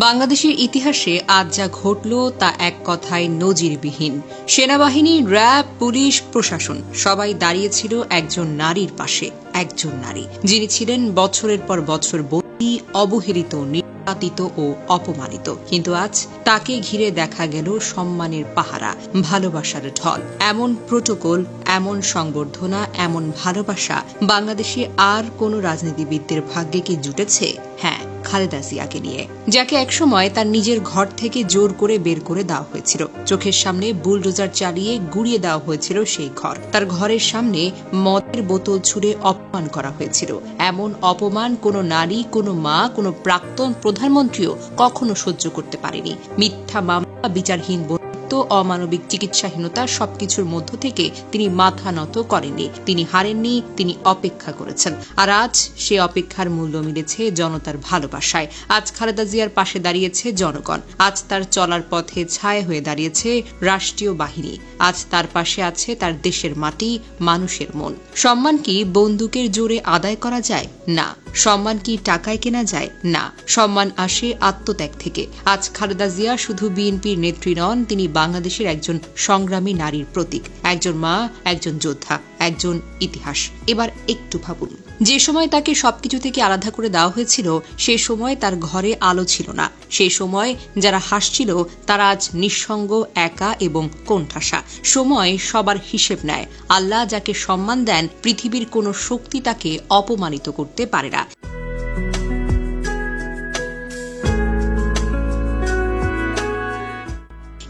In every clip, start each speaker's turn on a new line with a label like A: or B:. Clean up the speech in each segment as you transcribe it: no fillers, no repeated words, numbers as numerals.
A: বাংলাদেশের ইতিহাসে আজ যা ঘটল তা এক কথায় নজিরবিহীন। সেনাবাহিনী, র্যাব, পুলিশ, প্রশাসন সবাই দাঁড়িয়েছিল একজন নারীর পাশে। একজন নারী যিনি ছিলেন বছরের পর বছর বন্দী, অবহেলিত, নির্যাতিত ও অপমানিত। কিন্তু আজ তাকে ঘিরে দেখা গেল সম্মানের পাহারা, ভালোবাসার ঢল। এমন প্রোটোকল, এমন সংবর্ধনা, এমন ভালোবাসা বাংলাদেশে আর কোন রাজনীতিবিদদের ভাগ্যে কি জুটেছে? হ্যাঁ, খালেদা জিয়াকে নিয়ে, যাকে একসময় তার নিজের ঘর থেকে জোর করে বের করে দেওয়া হয়েছিল। চোখের সামনে বুলডোজার চালিয়ে গুড়িয়ে দেওয়া হয়েছিল সেই ঘর। তার ঘরের সামনে মদের বোতল ছুঁড়ে অপমান করা হয়েছিল। এমন অপমান কোনো নারী, কোনো মা, কোনো প্রাক্তন প্রধানমন্ত্রীও কখনো সহ্য করতে পারেনি। মিথ্যা মামলা, বিচারহীন অমানবিক চিকিৎসাহীনতা, সবকিছুর মধ্য থেকে তিনি মাথা নত করেননি। তিনি হারেননি, তিনি অপেক্ষা করেছেন। আর আজ সে অপেক্ষার মূল্য মিলেছে জনতার ভালোবাসায়। আজ খালেদা জিয়ার পাশে দাঁড়িয়েছে জনগণ। আজ তার চলার পথে ছায়া হয়ে দাঁড়িয়েছে রাষ্ট্রীয় বাহিনী। আজ তার পাশে আছে তার দেশের মাটি, মানুষের মন। সম্মান কি বন্দুকের জোরে আদায় করা যায়? না। সম্মান কি টাকায় কেনা যায়? না। সম্মান আসে আত্মত্যাগ থেকে। আজ খালেদা জিয়া শুধু বিএনপির নেত্রী নন, তিনি বাংলাদেশের একজন সংগ্রামী নারীর প্রতীক, একজন মা, একজন যোদ্ধা, একজন ইতিহাস। এবার একটু ভাবুন, যে সময় তাকে সবকিছু থেকে আলাদা করে দেওয়া হয়েছিল, সে সময় তার ঘরে আলো ছিল না। সেই সময় যারা হাসছিল তারা আজ নিঃসঙ্গ, একা এবং কোণঠাসা। সময় সবার হিসেব নেয়। আল্লাহ যাকে সম্মান দেন, পৃথিবীর কোনো শক্তি তাকে অপমানিত করতে পারে না।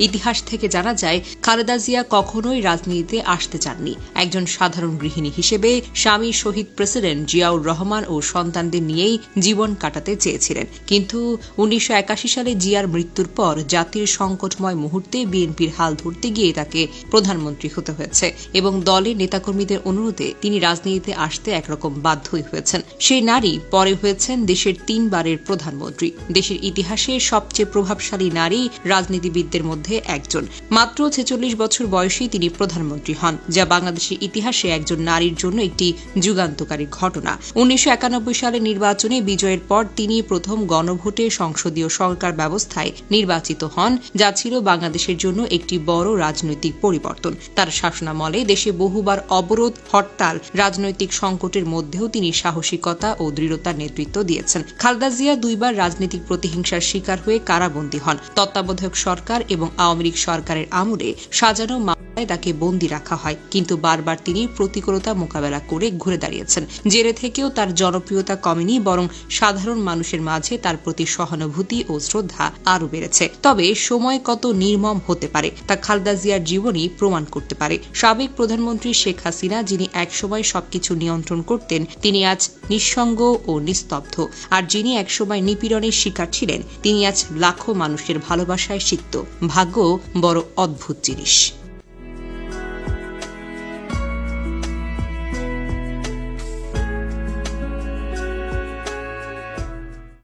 A: ইতিহাস থেকে জানা যায়, খালেদা জিয়া কখনোই রাজনীতিতে আসতে চাননি। একজন সাধারণ গৃহিণী হিসেবে স্বামী শহীদ প্রেসিডেন্ট জিয়াউর রহমান ও সন্তানদের নিয়েই জীবন কাটাতে চেয়েছিলেন। কিন্তু 1981 সালে জিয়ার মৃত্যুর পর জাতির সংকটময় মুহূর্তে বিএনপির হাল ধরতে গিয়ে তাকে প্রধানমন্ত্রী হতে হয়েছে এবং দলের নেতাকর্মীদের অনুরোধে তিনি রাজনীতিতে আসতে একরকম বাধ্যই হয়েছেন। সেই নারী পরে হয়েছেন দেশের 3 বারের প্রধানমন্ত্রী। দেশের ইতিহাসে সবচেয়ে প্রভাবশালী নারী রাজনীতিবিদদের মধ্যে একজন। মাত্র 46 বছর বয়সে তিনি প্রধানমন্ত্রী হন, যা বাংলাদেশের ইতিহাসে একজন নারীর জন্য একটি যুগান্তকারী ঘটনা। 1991 সালের নির্বাচনে বিজয়ের পর তিনি প্রথম গণভোটে সংসদীয় সরকার ব্যবস্থায় নির্বাচিত হন, যা ছিল বাংলাদেশের জন্য একটি বড় রাজনৈতিক পরিবর্তন। তার শাসনামলে দেশে বহুবার অবরোধ, হরতাল, রাজনৈতিক সংকটের মধ্যেও তিনি সাহসিকতা ও দৃঢ়তার নেতৃত্ব দিয়েছেন। খালেদা জিয়া 2 বার রাজনৈতিক প্রতিহিংসার শিকার হয়ে কারাবন্দী হন। তত্ত্বাবধায়ক সরকার এবং আওয়ামী লীগ সরকারের আমলে সাজানো মামলায় তাকে বন্দী রাখা হয়, কিন্তু বারবার তিনি প্রতিকূলতা মোকাবেলা করে ঘুরে দাঁড়িয়েছেন। জেলে থেকেও তার জনপ্রিয়তা কমেনি, বরং সাধারণ মানুষের মাঝে তার প্রতি সহানুভূতি ও শ্রদ্ধা আরও বেড়েছে। তবে সময় কত নির্মম হতে পারে তা খালেদা জিয়ার জীবনই প্রমাণ করতে পারে। সাবেক প্রধানমন্ত্রী শেখ হাসিনা, যিনি একসময় সবকিছু নিয়ন্ত্রণ করতেন, তিনি আজ নিঃসঙ্গ ও নিস্তব্ধ। আর যিনি একসময় নিপীড়নের শিকার ছিলেন, তিনি আজ লাখো মানুষের ভালোবাসায় সিক্ত। ভাগ্য বড় অদ্ভুত জিনিস।